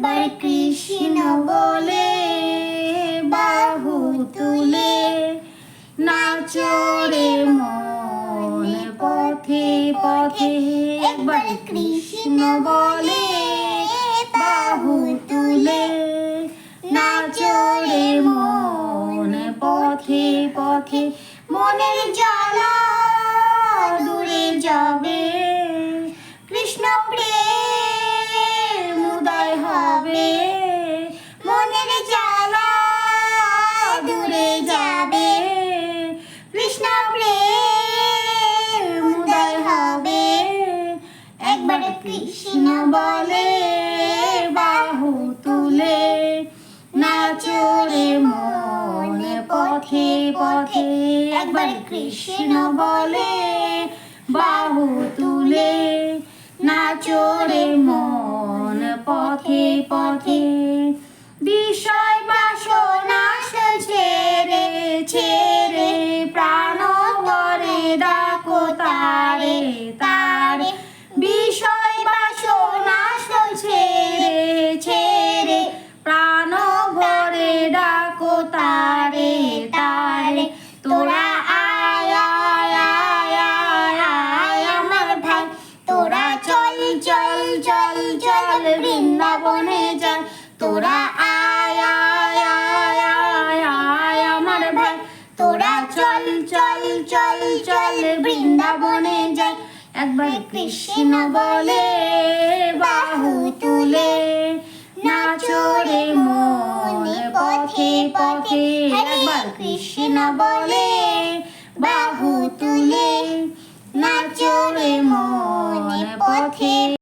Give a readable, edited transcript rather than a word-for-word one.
একবার কৃষ্ণ বলে বাহু তুলে নাচো রে মন পথে পথে। একবার কৃষ্ণ বলে বাহু তুলে নাচো রে মন পথে পথে। মনের জ্বালা দূরে যাবে, কৃষ্ণ প্রেম উদয় হবে। মনের জ্বালা দূরে যাবে, কৃষ্ণ প্রেম উদয় হবে। একবার কৃষ্ণ বলে বাহু তুলে নাচো রে মন পথে পথে। একবার কৃষ্ণ বলে বাহু তুলে নাচো রে মন পথে পথে। বিষয় বাসনা ছেড়ে ছেড়ে প্রাণ ভরে ডাকো তারে তারে। বিষয় বাসনা ছেড়ে ছেড়ে প্রাণ ভরে ডাকো তারে তারে। তোরা আয় আয় আয় আয় আয় আমার ভাই, তোরা চল চল চল চল বৃন্দাবনে যাই। তোরা আয় আয় আয় আয় আয় আমার ভাই, তোরা চল চল চল চল বৃন্দাবনে যাই। একবার কৃষ্ণ বলে বাহু তুলে নাচো রে মন পথে পথে। একবার কৃষ্ণ বলে